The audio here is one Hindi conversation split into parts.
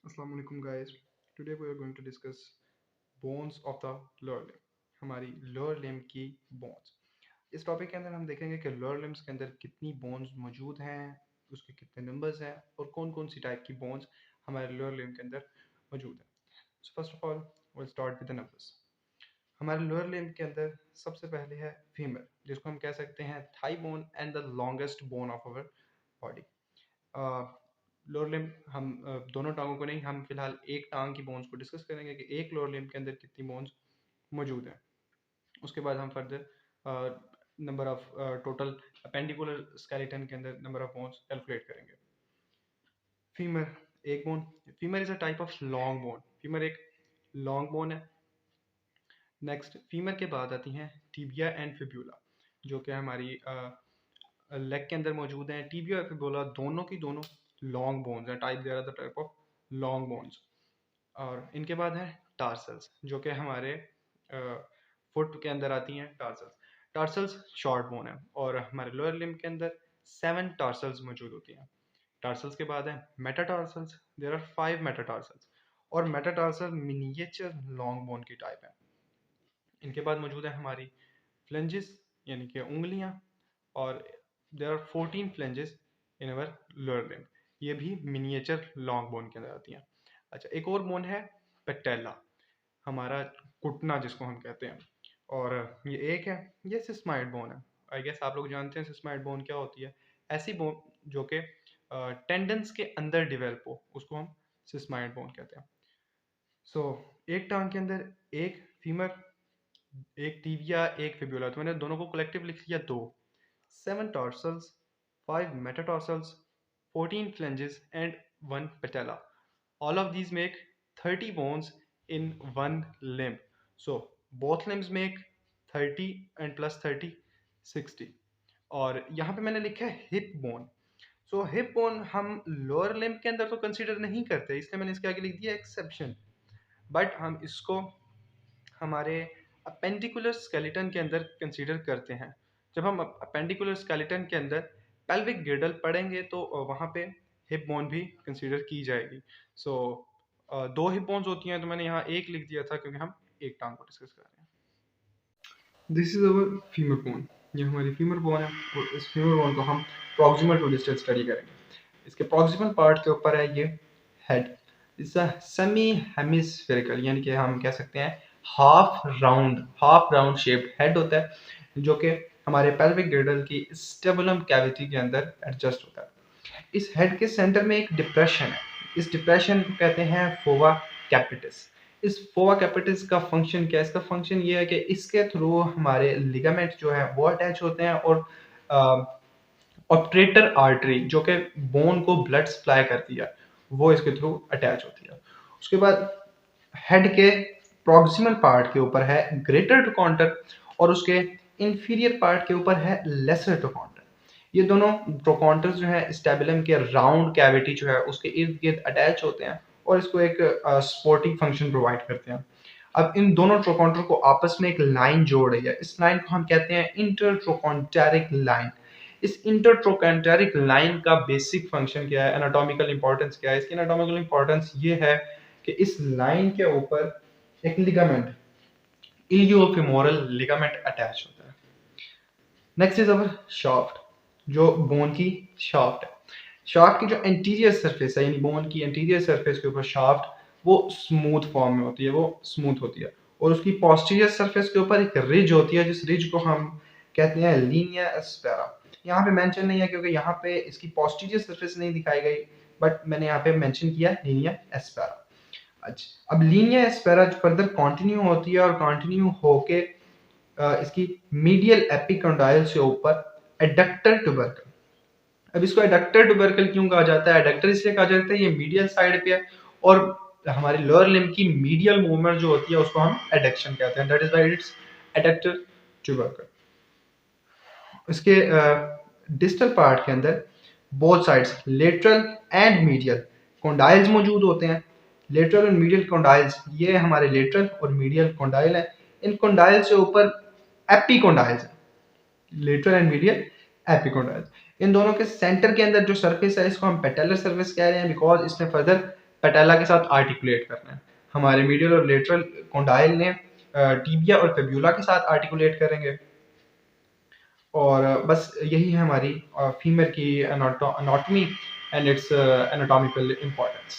Assalamu alaikum guys. Today we are going to discuss bones of the lower limb. हमारी लोअर लिम्ब की बोन्स। इस टॉपिक के अंदर हम देखेंगे कि लोअर लिम्ब्स के अंदर कितनी बोन्स मौजूद हैं, उसके कितने नंबर्स हैं और कौन कौन सी टाइप की बोन्स हमारे लोअर लिम्ब के अंदर मौजूद हैं। So first of all will start with the numbers. हमारे लोअर लिम्ब के अंदर सबसे पहले है फीमर, जिसको हम कह सकते हैं thigh bone and the longest bone of our body. Lower limb हम दोनों टांगों को नहीं, हम फिलहाल एक टांग की बोन्स को डिस्कस करेंगे कि एक लोअर लिम्ब के अंदर कितनी बोन्स मौजूद हैं। उसके बाद हम further number of total appendicular skeleton के अंदर नंबर ऑफ बोन्स कैलकुलेट करेंगे। फीमर एक bone. Femur is a type of long bone. Femur एक लॉन्ग बोन है। नेक्स्ट फीमर के बाद आती हैं टिबिया एंड फिब्यूला, जो कि हमारी लेग के अंदर मौजूद हैं। टिबिया और फिब्यूला दोनों की दोनों लॉन्ग बोन्स हैं। टाइप दे रहा था टाइप ऑफ लॉन्ग बोन्स। और इनके बाद है टार्सल्स, जो कि हमारे फुट के अंदर आती हैं। टार्सल्स टार्सल्स शॉर्ट बोन है और हमारे लोअर लिम्ब के अंदर 7 टार्सल्स मौजूद होती हैं। टार्सल्स के बाद है मेटाटार्सल्स। देयर आर 5 मेटाटार्सल्स और मेटाटार्सल मिनिएचर लॉन्ग बोन की टाइप है। इनके बाद मौजूद है हमारी फ्लेंजेस, यानी कि उंगलियां, और there are 14 phalanges in our lower limb. ये भी मिनिएचर लॉन्ग बोन के अंदर आती हैं। अच्छा, एक और बोन है पेटेला, हमारा घुटना जिसको हम कहते हैं, और ये एक है, ये सिस्माइड बोन है। आई गेस आप लोग जानते हैं सिस्माइड बोन क्या होती है। ऐसी बोन जो कि टेंडन्स के अंदर डिवेल्प हो, उसको हम सिस्माइड बोन कहते हैं। सो एक टांग के अंदर एक फीमर, एक टिबिया, एक फिब्यूला, तो मैंने दोनों को कलेक्टिव लिख लिया दो। 7 tarsals, 5 metatarsals, 14 flanges and 1 patella. All of these make 30 bones in one limb. So both limbs make 30 and plus 30 60. और यहाँ पे मैंने लिखा है हिप बोन। सो हिप बोन हम लोअर लिम्ब के अंदर तो कंसीडर नहीं करते, इसलिए मैंने इसके आगे लिख दिया एक्सेप्शन। बट हम इसको हमारे अपेंडिकुलर स्केलेटन के अंदर कंसीडर करते हैं। जब हम अपेंडिकुलर स्केलेटन के अंदर पेल्विक गिर्डल पढ़ेंगे तो वहाँ पे हिप बोन भी कंसीडर की जाएगी। सो दो हिप बोन्स होती हैं, तो मैंने यहाँ एक लिख दिया था क्योंकि हम एक टांग को डिस्कस कर रहे हैं। This is our femur bone. ये हमारी फीमर बोन है और इस फीमर बोन को हम प्रॉक्सिमल टू डिस्टल स्टडी करेंगे। इसके प्रॉक्सिमल पार्ट के ऊपर है ये head. It's a semi hemispherical, यानी कि हम कह सकते हैं हाफ राउंड शेप्ड हेड होता है, जो कि हमारे पेल्विक गिर्डल की स्टेबुलम कैविटी के अंदर एडजस्ट होता है। इस हेड के सेंटर में एक डिप्रेशन है। इस डिप्रेशन को कहते हैं फोवा कैपिटिस। इस फोवा कैपिटिस का फंक्शन क्या है? इसका फंक्शन ये है कि इसके थ्रू हमारे लिगामेंट जो है वो अटैच होते हैं और ऑप्ट्रेटर आर्टरी, जो कि बोन को ब्लड सप्लाई करती है, वो इसके थ्रू अटैच होती है। उसके बाद हेड के प्रॉक्सिमल पार्ट के ऊपर है ग्रेटर ट्रोकॉन्टर और उसके इंफीरियर पार्ट के ऊपर है लेसर ट्रोकॉन्टर। ये दोनों ट्रोकॉन्टर्स जो है स्टेबुलम के राउंड कैविटी जो है उसके इर्द गिर्द अटैच होते हैं और इसको एक सपोर्टिंग फंक्शन प्रोवाइड करते हैं। अब इन दोनों ट्रोकॉन्टर को आपस में एक लाइन जोड़ रही है। इस लाइन को हम कहते हैं इंटरट्रोकॉन्टेरिक लाइन। इस इंटरट्रोकॉन्टेरिक लाइन का बेसिक फंक्शन क्या है, एनाटॉमिकल इंपॉर्टेंस क्या है? इसकी एनाटॉमिकल इंपॉर्टेंस ये है कि इस लाइन के ऊपर एक लिगामेंट, इलियोफेमोरल लिगामेंट अटैच होता है। नेक्स्ट इज अवर शाफ्ट, जो बोन की शाफ्ट है। शाफ्ट की जो एंटीरियर सरफेस है, यानी बोन की एंटीरियर सरफेस के ऊपर शाफ्ट, वो स्मूथ फॉर्म में होती है, वो स्मूथ होती है। और उसकी पोस्टीरियर सरफेस के ऊपर एक रिज होती है, जिस रिज को हम कहते हैं लीनिया एस्पेरा। यहाँ पे मेंशन नहीं है क्योंकि यहाँ पे इसकी पोस्टीरियर सरफेस नहीं दिखाई गई, बट मैंने यहाँ पे मेंशन किया लीनिया एस्पेरा। अच्छा, अब लीनिया एस्पेरा फर्दर कंटिन्यू होती है और कंटिन्यू होके इसकी मीडियल एपिकॉन्डाइल से ऊपर एडक्टर ट्यूबरकल। अब इसको एडक्टर ट्यूबरकल क्यों कहा जाता है? एडक्टर इसलिए कहा जाता है ये मीडियल साइड पे है और हमारी लोअर लिम्ब की मीडियल मूवमेंट जो होती है उसको हम एडक्शन कहते हैं। That is why it's adductor tubercle. इसके डिस्टल पार्ट के अंदर both sides lateral and medial condyles मौजूद होते हैं। लेटरल और मीडियल कॉन्डाइल्स, ये हमारे लेटरल और मीडियल कॉन्डाइल है। इन कॉन्डाइल से ऊपर एपिकॉन्डाइल्स है, लेटरल एंड मीडियल एपिकॉन्डाइल्स। इन दोनों के सेंटर के अंदर जो सरफेस है इसको हम पेटेलर सरफेस कह रहे हैं, बिकॉज इसमें फर्दर पैटेला के साथ आर्टिकुलेट करना है। हमारे मीडियल और लेटरल कॉन्डाइल ने टीबिया और फिब्यूला के साथ आर्टिकुलेट करेंगे। और बस यही है हमारी फीमर की anatomy and it's anatomical importance.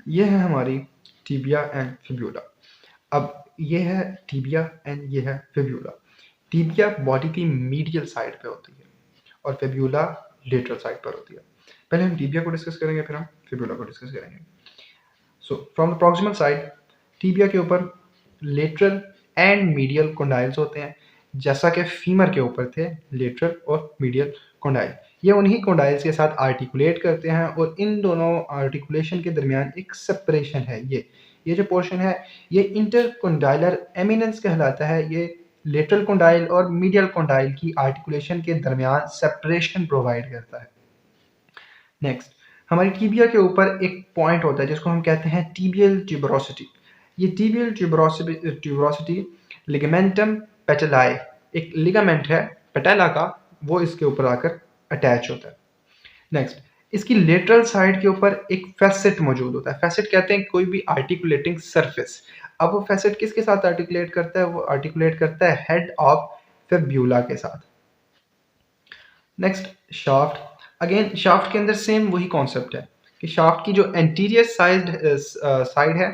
ये है हमारी टीबिया एंड फिब्यूला। अब ये है टीबिया एंड ये है फिब्यूला। टीबिया बॉडी की मीडियल साइड पे होती है और फिब्यूला लेटरल साइड पर होती है। पहले हम टीबिया को डिस्कस करेंगे, फिर हम फिब्यूला को डिस्कस करेंगे। So from the proximal side, tibia के ऊपर लेटरल एंड मीडियल कॉन्डाइल्स होते हैं, जैसा कि फीमर के ऊपर थे लेटरल और मीडियल कॉन्डाइल। ये उन्हीं कॉन्डाइल्स के साथ आर्टिकुलेट करते हैं और इन दोनों आर्टिकुलेशन के दरमियान एक सेपरेशन है। ये जो पोर्शन है ये इंटरकॉन्डाइलर एमिनेंस कहलाता है। ये लेटरल कॉन्डाइल और मीडियल कॉन्डाइल की आर्टिकुलेशन के दरमियान सेपरेशन प्रोवाइड करता है। नेक्स्ट, हमारी टीबिया के ऊपर एक पॉइंट होता है जिसको हम कहते हैं टीबियल ट्यूबरोसिटी। ये टीबियल ट्यूबरोसिटी लिगामेंटम पेटेलाई, एक लिगामेंट है पेटेला का, वो इसके ऊपर आकर अटैच होता है। नेक्स्ट, इसकी लेटरल साइड के ऊपर एक फैसेट मौजूद होता है। फैसेट कहते हैं कोई भी आर्टिकुलेटिंग सरफेस। अब वो फैसेट किसके साथ आर्टिकुलेट करता है? वो आर्टिकुलेट करता है हेड ऑफ फिब्यूला के साथ। Next, shaft. अगेन शाफ्ट के अंदर सेम वही कॉन्सेप्ट है कि शाफ्ट की जो एंटीरियर साइड है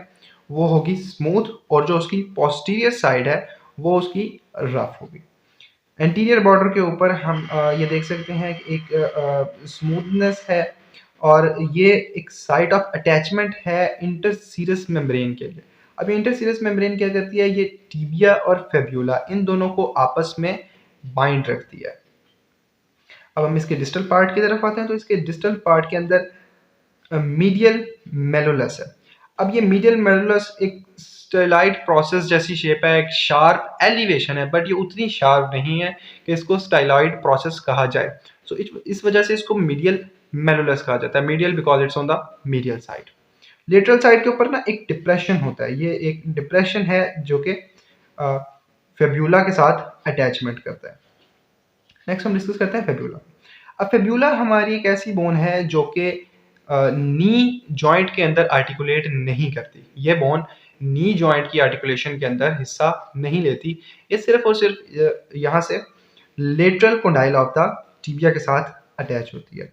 वो होगी स्मूथ और जो उसकी पोस्टीरियर साइड है वो उसकी रफ होगी। एंटीरियर बॉर्डर के ऊपर हम ये देख सकते हैं कि एक स्मूथनेस है और ये एक साइट ऑफ अटैचमेंट है इंटरसीरस मेम्ब्रेन के लिए। अब इंटरसीरस मेम्ब्रेन क्या करती है? ये टीबिया और फिब्यूला इन दोनों को आपस में बाइंड रखती है। अब हम इसके डिस्टल पार्ट की तरफ आते हैं तो इसके डिस्टल पार्ट के अंदर मीडियल मेलुलस है। अब ये मीडियल मेलुलस एक स्टाइलाइड प्रोसेस जैसी शेप है, एक शार्प एलिवेशन है, बट ये उतनी शार्प नहीं है कि इसको स्टाइलॉइड प्रोसेस कहा जाए। सो इस वजह से इसको मीडियल मेलुलस कहा जाता है। Medial because it's on the medial side. Lateral side के ऊपर ना एक डिप्रेशन होता है। ये एक डिप्रेशन है जो कि फेब्यूला के साथ अटैचमेंट करता है। नेक्स्ट हम डिस्कस करते हैं फेब्यूला। अब फेब्यूला हमारी एक ऐसी बोन है जो कि नी जॉइंट के अंदर आर्टिकुलेट नहीं करती। ये बोन नी जॉइंट की आर्टिकुलेशन के अंदर हिस्सा नहीं लेती। ये सिर्फ और सिर्फ यहाँ से lateral condyle of the tibia के साथ अटैच होती है।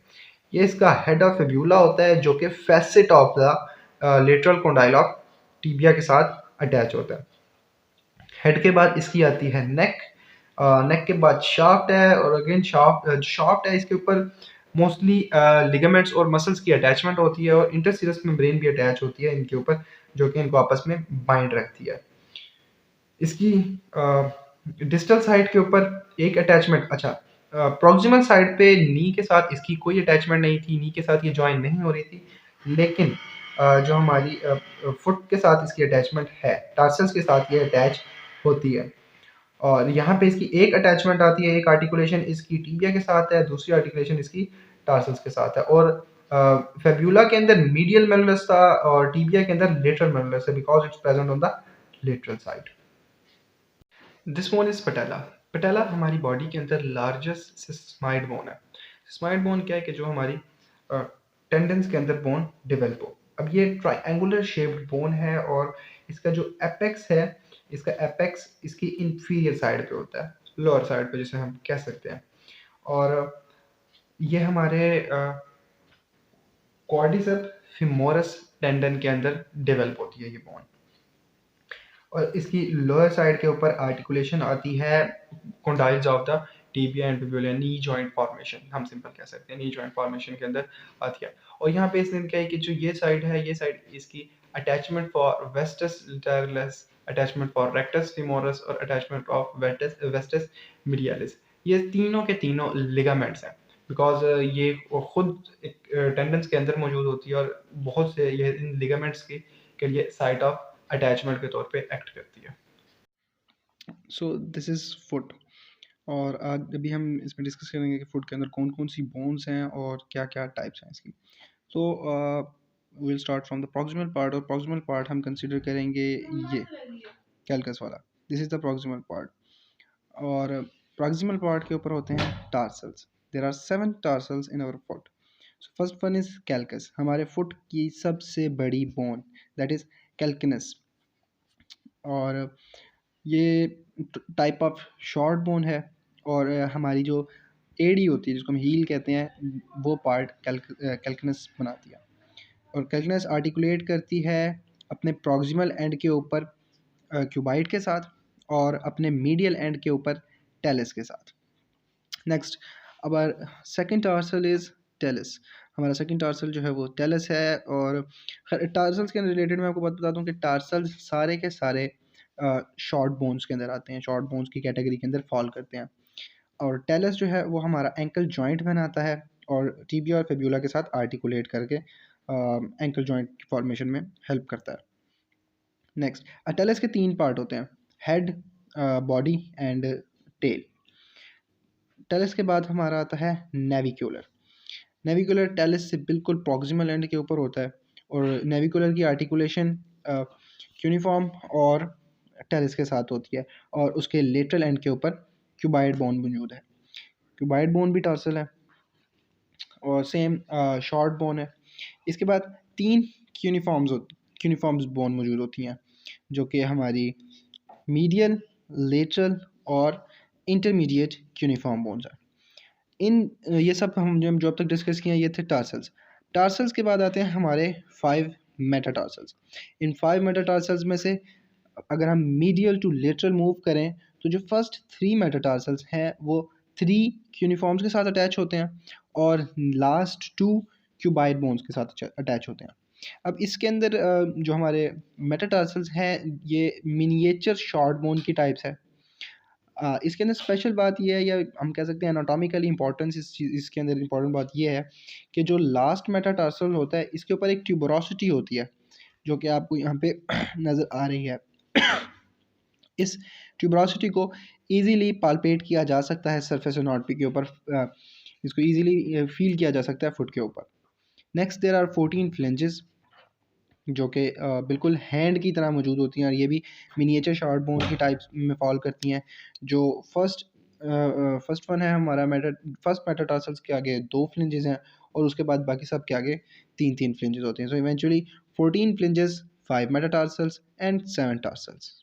ये इसका हेड ऑफ फेब्यूला होता है जो कि facet of the lateral condyle of tibia के साथ अटैच होता है। हेड के बाद इसकी आती है नेक। नेक के बाद शाफ्ट है और अगेन शाफ्ट है इसके ऊपर मोस्टली लिगामेंट्स और मसल्स की अटैचमेंट होती है और इंटरसीरस मेम्ब्रेन भी अटैच होती है इनके ऊपर, जो कि इनको आपस में बाइंड रखती है। इसकी डिस्टल साइड के ऊपर एक अटैचमेंट, अच्छा प्रॉक्सिमल साइड पे नी के साथ इसकी कोई अटैचमेंट नहीं थी, नी के साथ ये ज्वाइन नहीं हो रही थी, लेकिन जो हमारी फुट के साथ इसकी अटैचमेंट है, टार्सल्स के साथ ये अटैच होती है। और यहाँ पे इसकी एक अटैचमेंट आती है, एक आर्टिकुलेशन इसकी टीबिया के साथ है, दूसरी आर्टिकुलेशन इसकी टार्सल्स के साथ है। और फेब्यूला के अंदर मीडियल मेलुलस था और टीबिया के अंदर लेटरल मेलुलस है because it's present on the lateral side. This bone is patella. Patella हमारी बॉडी के अंदर लार्जेस्ट सिस्माइड बोन है। सिस्माइड बोन क्या है कि जो हमारी टेंडन्स के अंदर बोन डेवलप हो। अब ये ट्रायंगुलर शेप्ड बोन है और इसका जो एपेक्स है, इसका एपेक्स इसकी इंफीरियर साइड पे होता है, लोअर साइड पे जिसे हम कह सकते हैं। और ये हमारे क्वाड्रिसेप फिमोरस टेंडन के अंदर डेवलप होती है ये बोन। और इसकी लोअर साइड के ऊपर आर्टिकुलेशन आती है condyles of the tibia and fibula, knee joint formation हम सिंपल कह सकते हैं, नी जॉइंट फॉर्मेशन के अंदर आती है। और यहाँ पे इसने क्या है कि जो ये साइड है, ये साइड इसकी attachment for vastus lateralis, attachment for rectus femoris और अटैचमेंट ऑफ वेस्टस मीडियालिस। ये तीनों के तीनों लिगामेंट्स हैं बिकॉज ये खुद एक टेंडेंस के अंदर मौजूद होती है और बहुत से ये इन लिगामेंट्स के लिए साइट ऑफ अटैचमेंट के तौर पे एक्ट करती है। So this is foot. और आज अभी हम इसमें डिस्कस करेंगे कि फुट के अंदर कौन कौन सी बोन्स हैं और क्या क्या टाइप्स हैं इसकी। So will start from the proximal part. और प्रॉक्सिमल पार्ट हम कंसिडर करेंगे ये कैल्कस वाला, this is the proximal part. और प्रॉक्सिमल पार्ट के ऊपर होते हैं tarsals. There are 7 tarsals in our foot. So first one is calcaneus, हमारे फुट की सबसे बड़ी बोन, दैट इज़ कैल्किनस। और ये टाइप ऑफ शॉर्ट बोन है, और हमारी जो एड़ी होती है जिसको हम हील कहते हैं, वो पार्ट कैल्किनस बनाती है। और कैल्किनस आर्टिकुलेट करती है अपने प्रॉक्सिमल एंड के ऊपर क्यूबाइड के साथ, और अपने मीडियल एंड के ऊपर टेलिस के साथ। नेक्स्ट, अब सेकंड टार्सल इज़ टेलिस। हमारा सेकंड टार्सल जो है वो टेलिस है। और टार्सल्स के रिलेटेड मैं आपको बता दूं कि टार्सल्स सारे के सारे शॉर्ट बोन्स के अंदर आते हैं, शॉर्ट बोन्स की कैटेगरी के अंदर फॉल करते हैं। और टेलिस जो है वो हमारा एंकल जॉइंट बनाता है, और टीबिया और फिब्यूला के साथ आर्टिकुलेट करके एंकल जॉइंट की फॉर्मेशन में हेल्प करता है। नेक्स्ट, टेलिस के 3 पार्ट होते हैं, head, body and tail. Talus के बाद हमारा आता है नेविकुलर। नेविकुलर टेलिस से बिल्कुल प्रॉक्सिमल एंड के ऊपर होता है, और नेविकुलर की आर्टिकुलेशन यूनिफॉर्म और टेलिस के साथ होती है, और उसके लेटरल एंड के ऊपर क्यूबाइड बोन मौजूद है। क्यूबाइड बोन भी टार्सल है, और सेम शॉर्ट बोन है। इसके बाद 3 क्यूनिफॉर्म्स बोन मौजूद होती हैं, जो कि हमारी मीडियल, लेटरल और इंटरमीडिएट क्यूनिफॉर्म बोन्स हैं। ये सब हम जो अब तक डिस्कस किए हैं ये थे टार्सल्स। टार्सल्स के बाद आते हैं हमारे 5 मेटाटार्सल्स। इन 5 मेटाटार्सल्स में से अगर हम मीडियल टू लेटरल मूव करें, तो जो फर्स्ट 3 मेटाटार्सल्स हैं वो 3 क्यूनिफॉर्म्स के साथ अटैच होते हैं, और लास्ट 2 क्यूबाइड बोन्स के साथ अटैच होते हैं। अब इसके अंदर जो हमारे मेटाटार्सल्स हैं ये मिनिएचर शॉर्ट बोन की टाइप्स है। इसके अंदर स्पेशल बात ये है, या हम कह सकते हैं एनाटॉमिकली इंपॉर्टेंस इसके अंदर इंपॉर्टेंट बात ये है कि जो लास्ट मेटाटार्सल होता है इसके ऊपर एक ट्यूबरोसिटी होती है, जो कि आपको यहाँ पे नज़र आ रही है। इस ट्यूबरोसिटी को इजीली पाल्पेट किया जा सकता है सरफेस एनाटॉमी के ऊपर, इसको इजीली फील किया जा सकता है फुट के ऊपर। नेक्स्ट, देयर आर 14 फ्लेंजेस, जो कि बिल्कुल हैंड की तरह मौजूद होती हैं, और ये भी मिनिएचर शॉर्ट बोन की टाइप्स में फॉल करती हैं। जो फर्स्ट वन है हमारा फर्स्ट मेटाटार्सल्स के आगे 2 फ्लिंजेस हैं, और उसके बाद बाकी सब के आगे 3-3 फ्लिंजेस होते हैं। So eventually 14 फ्लिंजेस, 5 metatarsals and 7 tarsals.